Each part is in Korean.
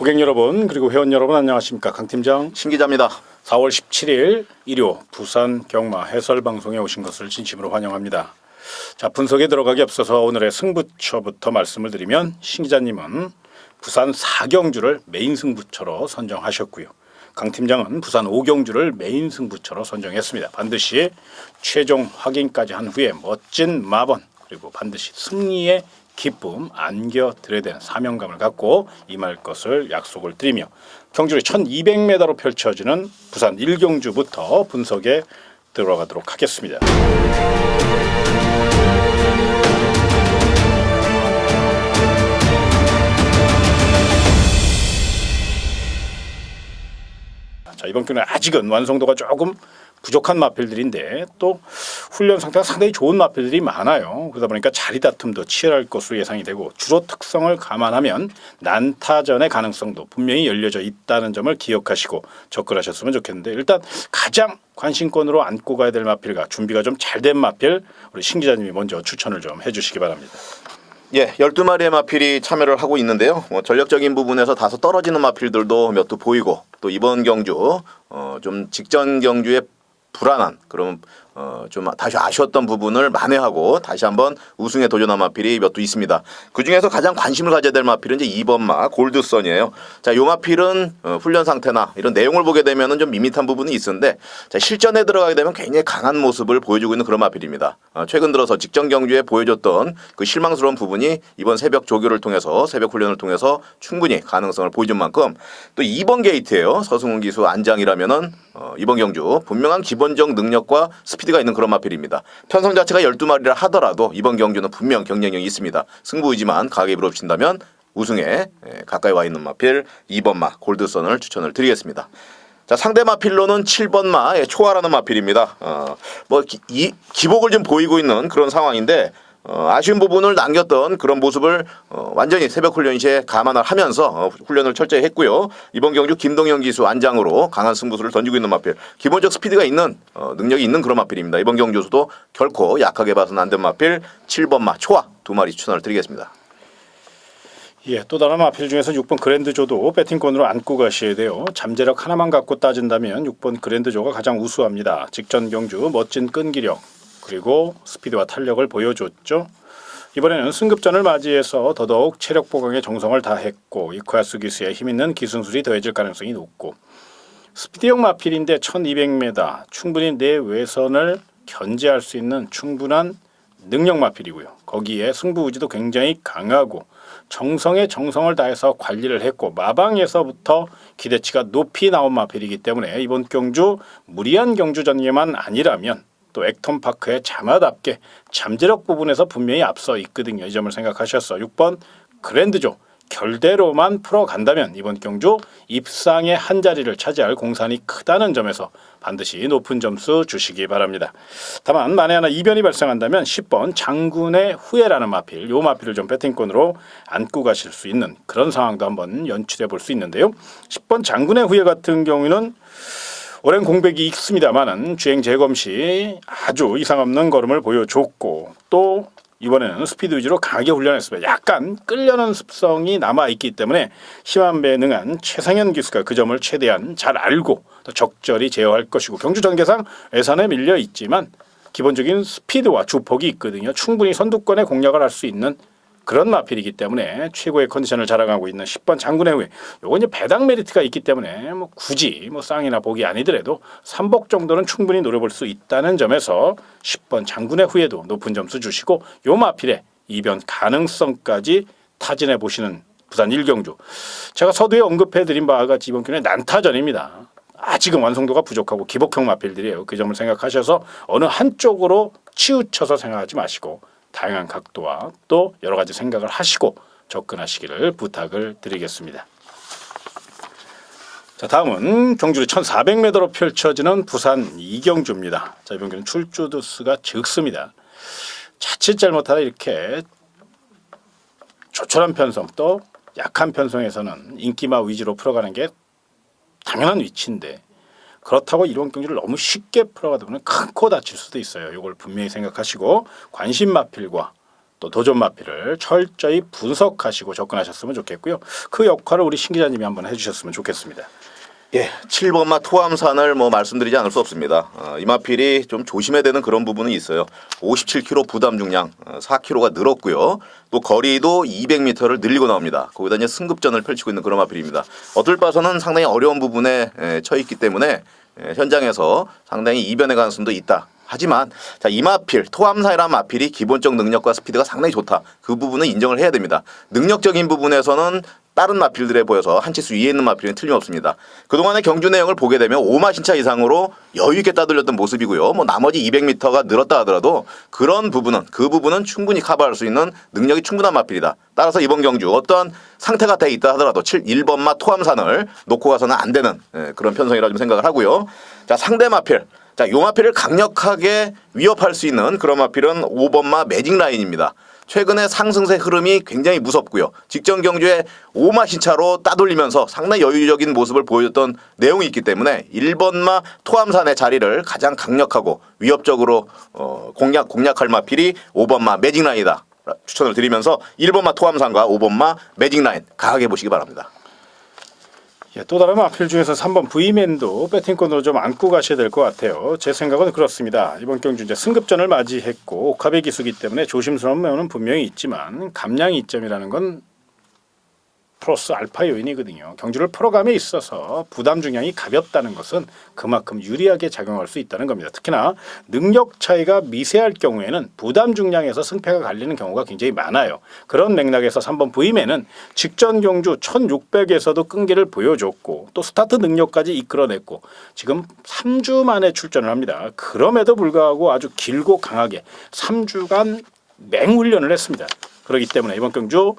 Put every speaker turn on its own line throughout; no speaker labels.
고객 여러분 그리고 회원 여러분 안녕하십니까. 강 팀장
신 기자입니다.
4월 17일 일요 부산 경마 해설방송에 오신 것을 진심으로 환영합니다. 자, 분석에 들어가기 앞서서 오늘의 승부처부터 말씀을 드리면 신 기자님은 부산 4경주를 메인 승부처로 선정하셨고요. 강 팀장은 부산 5경주를 메인 승부처로 선정했습니다. 반드시 최종 확인까지 한 후에 멋진 마번 그리고 반드시 승리의 기쁨 안겨드려야 되는 사명감을 갖고 임할 것을 약속을 드리며 경주를 1200m로 펼쳐지는 부산 1경주부터 분석에 들어가도록 하겠습니다. 자, 이번 경기는 아직은 완성도가 조금 부족한 마필들인데 또 훈련 상태가 상당히 좋은 마필들이 많아요. 그러다 보니까 자리 다툼도 치열할 것으로 예상이 되고 주로 특성을 감안하면 난타전의 가능성도 분명히 열려져 있다는 점을 기억하시고 접근하셨으면 좋겠는데, 일단 가장 관심권으로 안고 가야 될 마필과 준비가 좀 잘 된 마필 우리 신 기자님이 먼저 추천을 좀 해주시기 바랍니다.
예, 12마리의 마필이 참여를 하고 있는데요. 전력적인 부분에서 다소 떨어지는 마필들도 몇 두 보이고, 또 이번 경주 좀 직전 경주의 불안한 그런 좀 다시 아쉬웠던 부분을 만회하고 다시 한번 우승에 도전한 마필이 몇 두 있습니다. 그 중에서 가장 관심을 가져야 될 마필은 이제 2번 마 골드선이에요. 자, 이 마필은 훈련 상태나 이런 내용을 보게 되면은 좀 밋밋한 부분이 있었는데, 자, 실전에 들어가게 되면 굉장히 강한 모습을 보여주고 있는 그런 마필입니다. 최근 들어서 직전 경주에 보여줬던 그 실망스러운 부분이 이번 새벽 조교를 통해서 새벽 훈련을 통해서 충분히 가능성을 보여준 만큼, 또 2번 게이트예요. 서승훈 기수 안장이라면은 이번 경주 분명한 기본적 능력과 스피드가 있는 그런 마필입니다. 편성 자체가 12마리라 하더라도 이번 경주는 분명 경쟁력이 있습니다. 승부이지만 가격에 밀어붙인다면 우승에 가까이 와 있는 마필 2번 마 골드선을 추천을 드리겠습니다. 자, 상대 마필로는 7번 마 초아라는 마필입니다. 기복을 좀 보이고 있는 그런 상황인데, 아쉬운 부분을 남겼던 그런 모습을 완전히 새벽 훈련 시에 감안을 하면서 훈련을 철저히 했고요. 이번 경주 김동현 기수 안장으로 강한 승부수를 던지고 있는 마필, 기본적 스피드가 있는 능력이 있는 그런 마필입니다. 이번 경주에서도 결코 약하게 봐서는 안 된 마필 7번 마 초아 2마리 추천을 드리겠습니다.
예, 또 다른 마필 중에서 6번 그랜드조도 배팅권으로 안고 가셔야 돼요. 잠재력 하나만 갖고 따진다면 6번 그랜드조가 가장 우수합니다. 직전 경주 멋진 끈기력 그리고 스피드와 탄력을 보여줬죠. 이번에는 승급전을 맞이해서 더더욱 체력 보강에 정성을 다했고 이쿠야스 기수의 힘있는 기승술이 더해질 가능성이 높고, 스피드형 마필인데 1200m 충분히 내 외선을 견제할 수 있는 충분한 능력 마필이고요. 거기에 승부 의지도 굉장히 강하고 정성에 정성을 다해서 관리를 했고 마방에서부터 기대치가 높이 나온 마필이기 때문에 이번 경주 무리한 경주 전개만 아니라면 또 액턴파크의 자마답게 잠재력 부분에서 분명히 앞서 있거든요. 이 점을 생각하셔서 6번 그랜드조 결대로만 풀어간다면 이번 경주 입상의 한 자리를 차지할 공산이 크다는 점에서 반드시 높은 점수 주시기 바랍니다. 다만 만에 하나 이변이 발생한다면 10번 장군의 후예라는 마필, 이 마필을 좀 배팅권으로 안고 가실 수 있는 그런 상황도 한번 연출해 볼 수 있는데요. 10번 장군의 후예 같은 경우는 오랜 공백이 있습니다만은 주행 재검 시 아주 이상 없는 걸음을 보여줬고, 또 이번에는 스피드 위주로 강하게 훈련했습니다. 약간 끌려는 습성이 남아있기 때문에 힘한 배에 능한 최상현 기수가 그 점을 최대한 잘 알고 또 적절히 제어할 것이고, 경주 전개상 외선에 밀려 있지만 기본적인 스피드와 주폭이 있거든요. 충분히 선두권에 공략을 할 수 있는 그런 마필이기 때문에 최고의 컨디션을 자랑하고 있는 10번 장군의 후예. 요건 이제 배당 메리트가 있기 때문에 굳이 쌍이나 복이 아니더라도 3복 정도는 충분히 노려볼 수 있다는 점에서 10번 장군의 후예도 높은 점수 주시고, 요 마필의 이변 가능성까지 타진해 보시는 부산 1경주. 제가 서두에 언급해드린 바와 같이 이번 경기는 난타전입니다. 아직은 완성도가 부족하고 기복형 마필들이에요. 그 점을 생각하셔서 어느 한쪽으로 치우쳐서 생각하지 마시고 다양한 각도와 또 여러 가지 생각을 하시고 접근하시기를 부탁을 드리겠습니다. 자, 다음은 경주를 1400m로 펼쳐지는 부산 2경주입니다. 자, 이번 경기는 출주 두수가 적습니다. 자칫 잘못하다 이렇게 조촐한 편성 또 약한 편성에서는 인기마 위주로 풀어가는 게 당연한 위치인데, 그렇다고 이런 경기를 너무 쉽게 풀어가다 보면 큰 코 다칠 수도 있어요. 이걸 분명히 생각하시고 관심 마필과 또 도전 마필을 철저히 분석하시고 접근하셨으면 좋겠고요. 그 역할을 우리 신 기자님이 한번 해주셨으면 좋겠습니다.
예, 7번마 토암산을 말씀드리지 않을 수 없습니다. 이 마필이 좀 조심해야 되는 그런 부분이 있어요. 57km 부담 중량 4km가 늘었고요. 또 거리도 200m를 늘리고 나옵니다. 거기다 이제 승급전을 펼치고 있는 그런 마필입니다. 어떨 바서는 상당히 어려운 부분에 처해 있기 때문에 현장에서 상당히 이변의 가능성도 있다. 하지만 이 마필, 토암산이라는 마필이 기본적 능력과 스피드가 상당히 좋다. 그 부분은 인정을 해야 됩니다. 능력적인 부분에서는 다른 마필들에 보여서 한 치수 위에 있는 마필은 틀림없습니다. 그동안의 경주 내용을 보게 되면 5마신차 이상으로 여유 있게 따돌렸던 모습이고요. 나머지 200m가 늘었다 하더라도 그 부분은 충분히 커버할 수 있는 능력이 충분한 마필이다. 따라서 이번 경주 어떠한 상태가 돼 있다 하더라도 1번마 토암산을 놓고 가서는 안 되는 그런 편성이라 좀 생각을 하고요. 상대 마필. 요 마필을 강력하게 위협할 수 있는 그런 마필은 5번마 매직라인입니다. 최근에 상승세 흐름이 굉장히 무섭고요. 직전 경주에 5마신차로 따돌리면서 상당히 여유적인 모습을 보여줬던 내용이 있기 때문에 1번마 토암산의 자리를 가장 강력하고 위협적으로 공략할 마필이 5번마 매직라인이다. 추천을 드리면서 1번마 토암산과 5번마 매직라인 강하게 보시기 바랍니다.
예, 또 다른 마필 중에서 3번 V맨도 배팅권으로 좀 안고 가셔야 될 것 같아요. 제 생각은 그렇습니다. 이번 경주 이제 승급전을 맞이했고 옥합의 기수기 때문에 조심스러운 면은 분명히 있지만 감량 이점이라는 건 플러스 알파 요인이거든요. 경주를 풀어감에 있어서 부담 중량이 가볍다는 것은 그만큼 유리하게 작용할 수 있다는 겁니다. 특히나 능력 차이가 미세할 경우에는 부담 중량에서 승패가 갈리는 경우가 굉장히 많아요. 그런 맥락에서 3번 V맨은 직전 경주 1600에서도 끈기를 보여줬고 또 스타트 능력까지 이끌어냈고 지금 3주 만에 출전을 합니다. 그럼에도 불구하고 아주 길고 강하게 3주간 맹훈련을 했습니다. 그렇기 때문에 이번 경주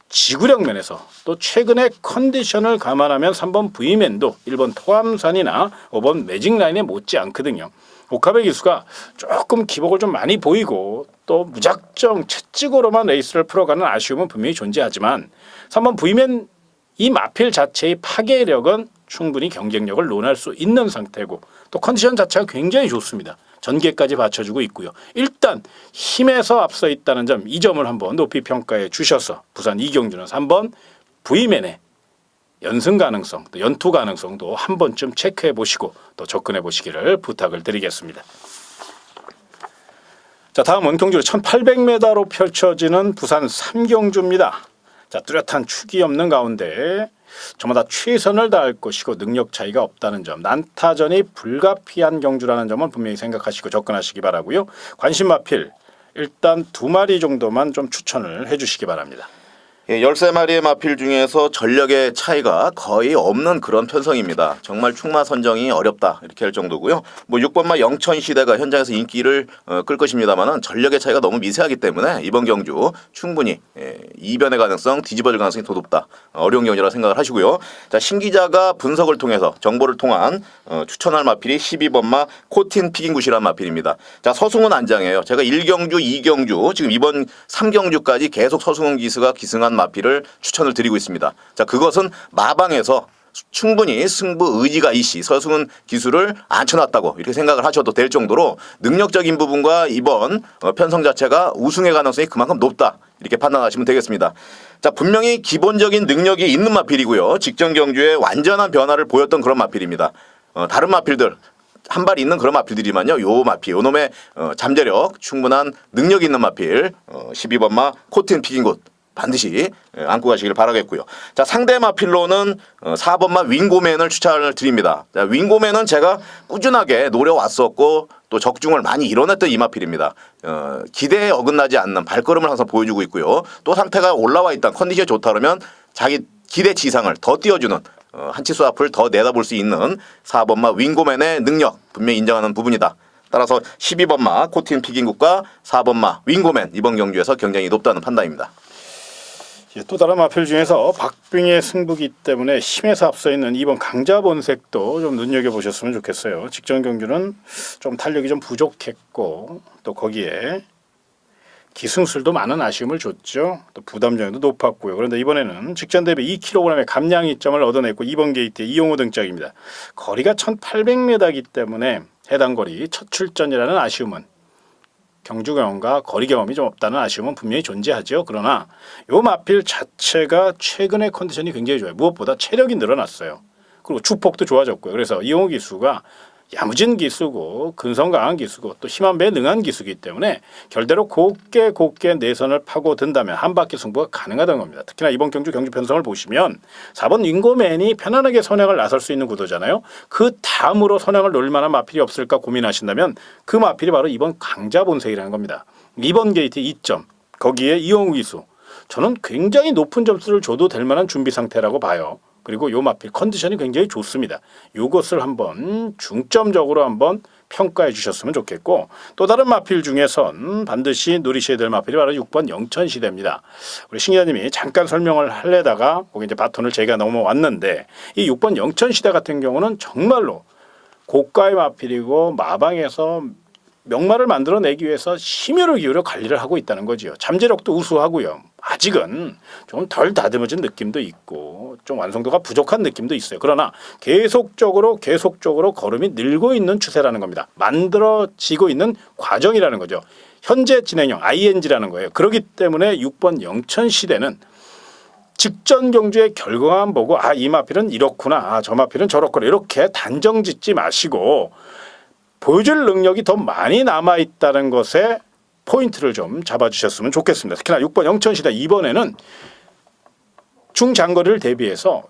지구력 면에서 또 최근의 컨디션을 감안하면 3번 V맨도 1번 토암산이나 5번 매직라인에 못지 않거든요. 옥합의 기수가 조금 기복을 좀 많이 보이고 또 무작정 채찍으로만 레이스를 풀어가는 아쉬움은 분명히 존재하지만 3번 V맨 이 마필 자체의 파괴력은 충분히 경쟁력을 논할 수 있는 상태고 또 컨디션 자체가 굉장히 좋습니다. 전개까지 받쳐주고 있고요. 일단 힘에서 앞서 있다는 점, 이 점을 한번 높이 평가해 주셔서 부산 이경주는 3번 V맨의 연승 가능성, 또 연투 가능성도 한 번쯤 체크해 보시고 또 접근해 보시기를 부탁을 드리겠습니다. 자, 다음은 경주 1800m로 펼쳐지는 부산 3경주입니다. 자, 뚜렷한 축이 없는 가운데 저마다 최선을 다할 것이고 능력 차이가 없다는 점, 난타전이 불가피한 경주라는 점은 분명히 생각하시고 접근하시기 바라고요. 관심 마필 일단 2마리 정도만 좀 추천을 해주시기 바랍니다.
13마리의 마필 중에서 전력의 차이가 거의 없는 그런 편성입니다. 정말 충마 선정이 어렵다 이렇게 할 정도고요. 6번마 영천시대가 현장에서 인기를 끌 것입니다만 전력의 차이가 너무 미세하기 때문에 이번 경주 충분히 이변의 가능성, 뒤집어질 가능성이 더 높다. 어려운 경주라 생각을 하시고요. 신 기자가 분석을 통해서 정보를 통한 추천할 마필이 12번마 코틴 피긴굿이라는 마필입니다. 서승훈 안장이에요. 제가 1경주, 2경주, 지금 이번 3경주까지 계속 서승훈 기수가 기승한 마필을 추천을 드리고 있습니다. 그것은 마방에서 충분히 승부 의지가 있이 서승훈 기수를 앉혀놨다고 이렇게 생각을 하셔도 될 정도로 능력적인 부분과 이번 편성 자체가 우승의 가능성이 그만큼 높다 이렇게 판단하시면 되겠습니다. 분명히 기본적인 능력이 있는 마필이고요. 직전 경주에 완전한 변화를 보였던 그런 마필입니다. 다른 마필들 한 발 있는 그런 마필들이지만요. 요 마필, 요 놈의 잠재력, 충분한 능력 있는 마필 12번마 코틴 피긴굿 반드시 안고 가시길 바라겠고요. 상대 마필로는 4번마 윙고맨을 추천을 드립니다. 윙고맨은 제가 꾸준하게 노려왔었고 또 적중을 많이 이뤄냈던 이 마필입니다. 기대에 어긋나지 않는 발걸음을 항상 보여주고 있고요. 또 상태가 올라와 있다, 컨디션이 좋다 그러면 자기 기대치 이상을 더 띄워주는 한 치수 앞을 더 내다볼 수 있는 4번마 윙고맨의 능력 분명히 인정하는 부분이다. 따라서 12번마 코틴 피긴굿과 4번마 윙고맨 이번 경주에서 경쟁이 높다는 판단입니다.
또 다른 마필 중에서 박빙의 승부기 때문에 힘에서 앞서 있는 2번 강자본색도 좀 눈여겨보셨으면 좋겠어요. 직전 경주는 좀 탄력이 좀 부족했고 또 거기에 기승술도 많은 아쉬움을 줬죠. 또 부담점도 높았고요. 그런데 이번에는 직전 대비 2kg의 감량 이점을 얻어냈고 2번 게이트에 이용호 등짝입니다. 거리가 1800m이기 때문에 해당 거리 첫 출전이라는 아쉬움은 경주 경험과 거리 경험이 좀 없다는 아쉬움은 분명히 존재하죠. 그러나 요 마필 자체가 최근에 컨디션이 굉장히 좋아요. 무엇보다 체력이 늘어났어요. 그리고 축폭도 좋아졌고요. 그래서 이용호 기수가 야무진 기수고 근성 강한 기수고 또 힘한 배에 능한 기수이기 때문에 결대로 곱게 내선을 파고든다면 한 바퀴 승부가 가능하다는 겁니다. 특히나 이번 경주 경주 편성을 보시면 4번 윙고맨이 편안하게 선행을 나설 수 있는 구도잖아요. 그 다음으로 선행을 노릴 만한 마필이 없을까 고민하신다면 그 마필이 바로 이번 강자본색이라는 겁니다. 2번 게이트 2점 거기에 이용우 기수 저는 굉장히 높은 점수를 줘도 될 만한 준비 상태라고 봐요. 그리고 요 마필 컨디션이 굉장히 좋습니다. 이것을 한번 중점적으로 한번 평가해 주셨으면 좋겠고 또 다른 마필 중에선 반드시 노리셔야 될 마필이 바로 6번 영천시대입니다. 우리 신 기자님이 잠깐 설명을 하려다가 거기 이제 바톤을 제가 넘어왔는데 이 6번 영천시대 같은 경우는 정말로 고가의 마필이고 마방에서 명마를 만들어내기 위해서 심혈을 기울여 관리를 하고 있다는 거지요. 잠재력도 우수하고요. 아직은 좀 덜 다듬어진 느낌도 있고 좀 완성도가 부족한 느낌도 있어요. 그러나 계속적으로 걸음이 늘고 있는 추세라는 겁니다. 만들어지고 있는 과정이라는 거죠. 현재 진행형 ING라는 거예요. 그렇기 때문에 6번 영천시대는 직전 경주의 결과만 보고 이 마필은 이렇구나. 저 마필은 저렇구나. 이렇게 단정 짓지 마시고 보여줄 능력이 더 많이 남아있다는 것에 포인트를 좀 잡아주셨으면 좋겠습니다. 특히나 6번 영천시대 이번에는 중장거리를 대비해서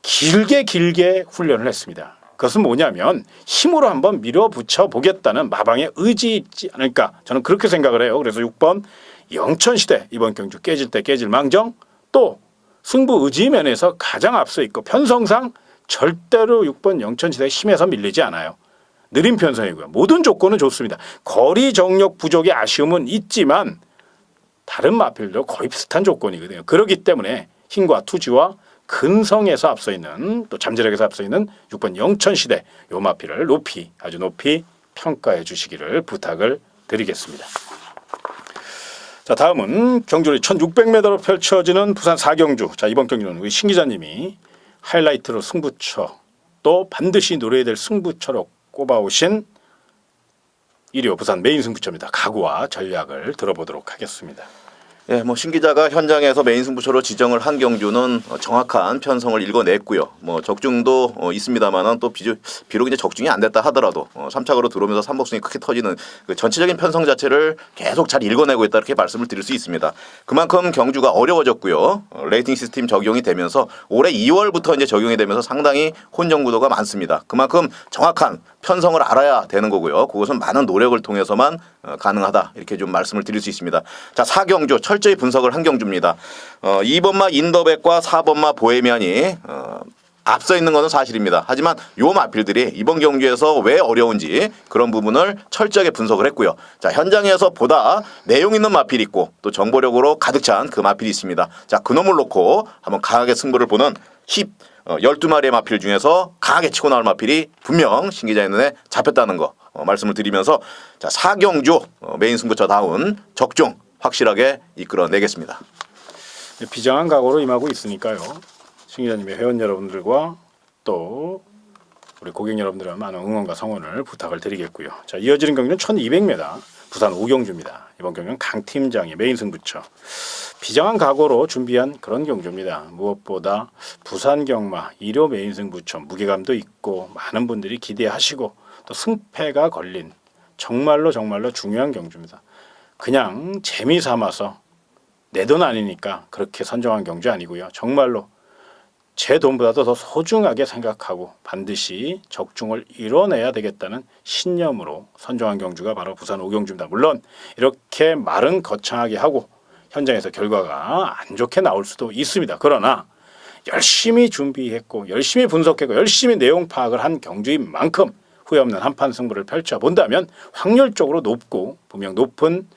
길게 훈련을 했습니다. 그것은 뭐냐면 힘으로 한번 밀어붙여 보겠다는 마방의 의지 있지 않을까 저는 그렇게 생각을 해요. 그래서 6번 영천시대 이번 경주 깨질 때 깨질 망정 또 승부 의지 면에서 가장 앞서 있고 편성상 절대로 6번 영천시대 힘에서 밀리지 않아요. 느린 편성이고요. 모든 조건은 좋습니다. 거리 정력 부족의 아쉬움은 있지만 다른 마필도 거의 비슷한 조건이거든요. 그렇기 때문에 힘과 투지와 근성에서 앞서 있는 또 잠재력에서 앞서 있는 6번 영천시대 요 마필을 아주 높이 평가해 주시기를 부탁을 드리겠습니다. 자 다음은 경주리 1600m로 펼쳐지는 부산 4경주. 자 이번 경주는 우리 신 기자님이 하이라이트로 승부처 또 반드시 노려야 될 승부처로 꼽아오신 1호 부산 메인 승부처입니다. 각오와 전략을 들어보도록 하겠습니다.
예, 신 기자가 현장에서 메인 승부처로 지정을 한 경주는 정확한 편성을 읽어냈고요. 적중도 있습니다만은 또 비록 이제 적중이 안 됐다 하더라도 3착으로 들어오면서 삼복승이 크게 터지는 그 전체적인 편성 자체를 계속 잘 읽어내고 있다 이렇게 말씀을 드릴 수 있습니다. 그만큼 경주가 어려워졌고요. 레이팅 시스템 적용이 되면서 올해 2월부터 이제 적용이 되면서 상당히 혼정 구도가 많습니다. 그만큼 정확한 편성을 알아야 되는 거고요. 그것은 많은 노력을 통해서만 가능하다 이렇게 좀 말씀을 드릴 수 있습니다. 자 4경주 철저히 분석을 한 경주입니다. 2번마 인더백과 4번마 보헤미안이 앞서 있는 것은 사실입니다. 하지만 요 마필들이 이번 경주에서 왜 어려운지 그런 부분을 철저하게 분석을 했고요. 자 현장에서 보다 내용 있는 마필이 있고 또 정보력으로 가득 찬 그 마필이 있습니다. 자 그놈을 놓고 한번 강하게 승부를 보는 12마리의 마필 중에서 강하게 치고 나올 마필이 분명 신 기자의 눈에 잡혔다는 거 말씀을 드리면서 자 4경주 메인 승부처다운 적중 확실하게 이끌어내겠습니다.
비장한 각오로 임하고 있으니까요. 신 기자님의 회원 여러분들과 또 우리 고객 여러분들의 많은 응원과 성원을 부탁을 드리겠고요. 자 이어지는 경기는 1200m 부산 5경주입니다. 이번 경기는 강 팀장이 메인 승부처. 비장한 각오로 준비한 그런 경주입니다. 무엇보다 부산 경마 1호 메인 승부처 무게감도 있고 많은 분들이 기대하시고 또 승패가 걸린 정말로 중요한 경주입니다. 그냥 재미 삼아서 내 돈 아니니까 그렇게 선정한 경주 아니고요. 정말로 제 돈보다도 더 소중하게 생각하고 반드시 적중을 이뤄내야 되겠다는 신념으로 선정한 경주가 바로 부산 5경주입니다. 물론 이렇게 말은 거창하게 하고 현장에서 결과가 안 좋게 나올 수도 있습니다. 그러나 열심히 준비했고 열심히 분석했고 열심히 내용 파악을 한 경주인 만큼 후회 없는 한판 승부를 펼쳐본다면 확률적으로 높고 분명 높은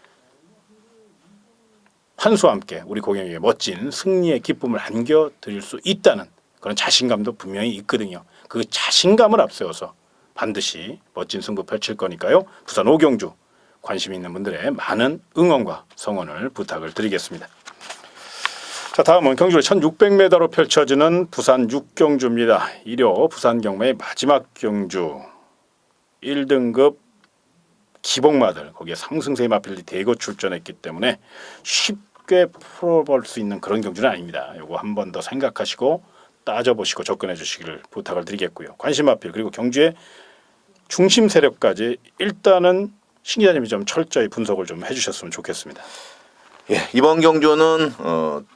환수와 함께 우리 고객에게 멋진 승리의 기쁨을 안겨드릴 수 있다는 그런 자신감도 분명히 있거든요. 그 자신감을 앞세워서 반드시 멋진 승부 펼칠 거니까요. 부산 5경주 관심 있는 분들의 많은 응원과 성원을 부탁을 드리겠습니다. 자 다음은 경주를 1600m로 펼쳐지는 부산 6경주입니다. 1호 부산 경마의 마지막 경주 1등급 기복마들 거기에 상승세의 마필들이 대거 출전했기 때문에 쉽게 풀어볼 수 있는 그런 경주는 아닙니다. 요거 한 번 더 생각하시고 따져보시고 접근해 주시기를 부탁을 드리겠고요. 관심 마필 그리고 경주의 중심 세력까지 일단은 신 기자님이 좀 철저히 분석을 좀 해주셨으면 좋겠습니다.
예, 이번 경주는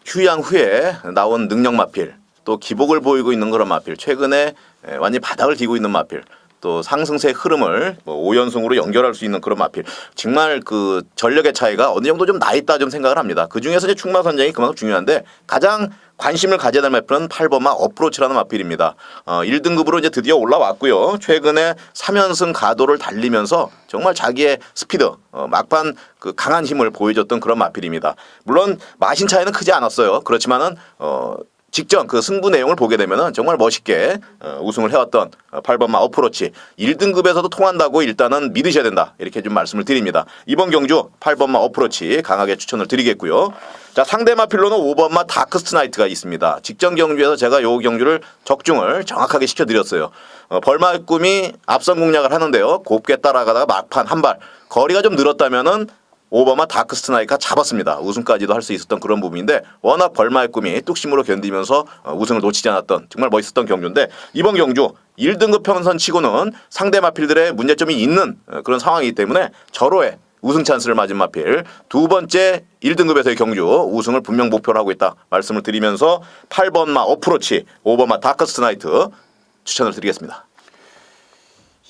휴양 후에 나온 능력 마필, 또 기복을 보이고 있는 그런 마필, 최근에 완전히 바닥을 기고 있는 마필, 또 상승세 흐름을 5연승으로 연결할 수 있는 그런 마필, 정말 그 전력의 차이가 어느 정도 좀 나 있다 좀 생각을 합니다. 그 중에서 이제 충마 선장이 그만큼 중요한데 가장 관심을 가져야 될 마필은 8번마 어프로치라는 마필입니다. 1등급으로 이제 드디어 올라왔고요. 최근에 3연승 가도를 달리면서 정말 자기의 스피드, 막판 그 강한 힘을 보여줬던 그런 마필입니다. 물론 마신 차이는 크지 않았어요. 그렇지만은 직전 그 승부 내용을 보게 되면은 정말 멋있게 우승을 해왔던 8번마 어프로치 1등급에서도 통한다고 일단은 믿으셔야 된다. 이렇게 좀 말씀을 드립니다. 이번 경주 8번마 어프로치 강하게 추천을 드리겠고요. 자, 상대 마필로는 5번마 다크스트 나이트가 있습니다. 직전 경주에서 제가 요 경주를 적중을 정확하게 시켜드렸어요. 벌마 꿈이 앞선 공략을 하는데요. 곱게 따라가다가 막판 한 발 거리가 좀 늘었다면은 5번마 다크스트 나이트가 잡았습니다. 우승까지도 할 수 있었던 그런 부분인데 워낙 벌마의 꿈이 뚝심으로 견디면서 우승을 놓치지 않았던 정말 멋있었던 경주인데 이번 경주 1등급 편선치고는 상대 마필들의 문제점이 있는 그런 상황이기 때문에 절호의 우승 찬스를 맞은 마필 두 번째 1등급에서의 경주 우승을 분명 목표로 하고 있다 말씀을 드리면서 8번마 어프로치 5번마 다크스트 나이트 추천을 드리겠습니다.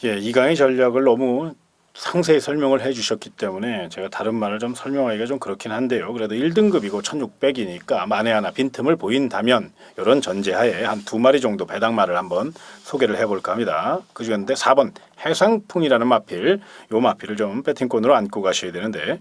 예, 이강의 전략을 너무 상세히 설명을 해주셨기 때문에 제가 다른 말을 좀 설명하기가 좀 그렇긴 한데요. 그래도 1등급이고 1600이니까 만에 하나 빈틈을 보인다면 이런 전제하에 한 두 마리 정도 배당말을 한번 소개를 해볼까 합니다. 그 중에 4번 해상풍이라는 마필, 요 마필을 좀 배팅권으로 안고 가셔야 되는데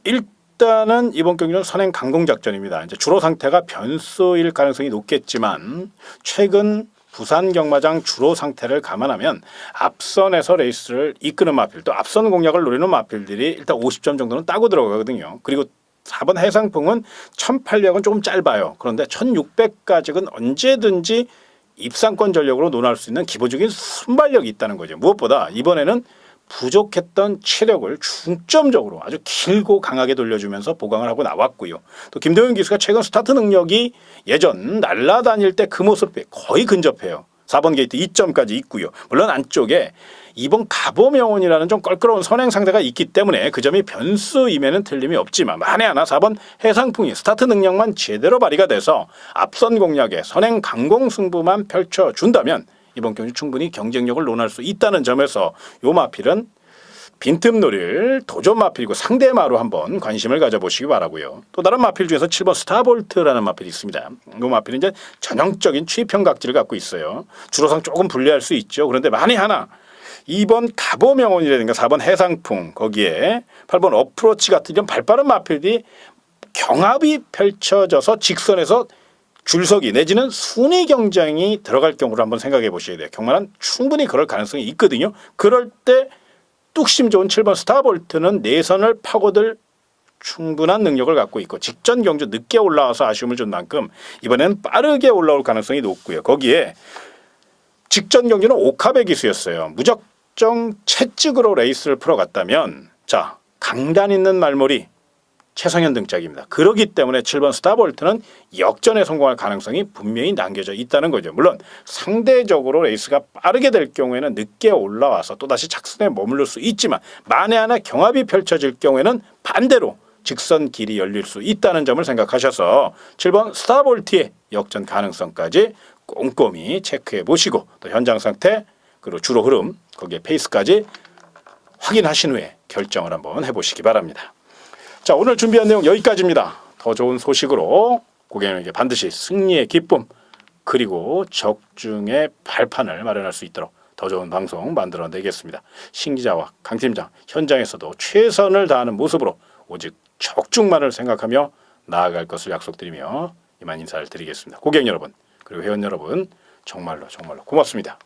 일단은 이번 경기는 선행 강공 작전입니다. 이제 주로 상태가 변수일 가능성이 높겠지만 최근 부산 경마장 주로 상태를 감안하면 앞선에서 레이스를 이끄는 마필 또 앞선 공략을 노리는 마필들이 일단 50점 정도는 따고 들어가거든요. 그리고 4번 해상풍은 1800은 조금 짧아요. 그런데 1600까지는 언제든지 입상권 전력으로 논할 수 있는 기본적인 순발력이 있다는 거죠. 무엇보다 이번에는 부족했던 체력을 중점적으로 아주 길고 강하게 돌려주면서 보강을 하고 나왔고요. 또 김도현 기수가 최근 스타트 능력이 예전 날아다닐 때 그 모습에 거의 근접해요. 4번 게이트 2점까지 있고요. 물론 안쪽에 이번 가보명원이라는 좀 껄끄러운 선행 상대가 있기 때문에 그 점이 변수임에는 틀림이 없지만 만에 하나 4번 해상풍이 스타트 능력만 제대로 발휘가 돼서 앞선 공략에 선행 강공 승부만 펼쳐준다면 이번 경주 충분히 경쟁력을 논할 수 있다는 점에서 요 마필은 빈틈 노릴 도전 마필이고 상대마로 한번 관심을 가져보시기 바라고요. 또 다른 마필 중에서 7번 스타볼트라는 마필이 있습니다. 이 마필은 이제 전형적인 취평 각질을 갖고 있어요. 주로상 조금 불리할 수 있죠. 그런데 만에 하나 2번 가보명원이라든가 4번 해상풍 거기에 8번 어프로치 같은 이런 발빠른 마필들이 경합이 펼쳐져서 직선에서 줄서기 내지는 순위 경쟁이 들어갈 경우를 한번 생각해 보셔야 돼요. 경마는 충분히 그럴 가능성이 있거든요. 그럴 때 뚝심 좋은 7번 스타볼트는 내선을 파고들 충분한 능력을 갖고 있고 직전 경주 늦게 올라와서 아쉬움을 준 만큼 이번에는 빠르게 올라올 가능성이 높고요. 거기에 직전 경주는 오카베 기수였어요. 무작정 채찍으로 레이스를 풀어갔다면 자 강단 있는 말머리 최성현 등짝입니다. 그렇기 때문에 7번 스타볼트는 역전에 성공할 가능성이 분명히 남겨져 있다는 거죠. 물론 상대적으로 레이스가 빠르게 될 경우에는 늦게 올라와서 또다시 착선에 머무를 수 있지만 만에 하나 경합이 펼쳐질 경우에는 반대로 직선 길이 열릴 수 있다는 점을 생각하셔서 7번 스타볼트의 역전 가능성까지 꼼꼼히 체크해 보시고 또 현장 상태 그리고 주로 흐름 거기에 페이스까지 확인하신 후에 결정을 한번 해보시기 바랍니다. 자, 오늘 준비한 내용 여기까지입니다. 더 좋은 소식으로 고객님에게 반드시 승리의 기쁨 그리고 적중의 발판을 마련할 수 있도록 더 좋은 방송 만들어내겠습니다. 신 기자와 강 팀장 현장에서도 최선을 다하는 모습으로 오직 적중만을 생각하며 나아갈 것을 약속드리며 이만 인사를 드리겠습니다. 고객 여러분 그리고 회원 여러분 정말로 고맙습니다.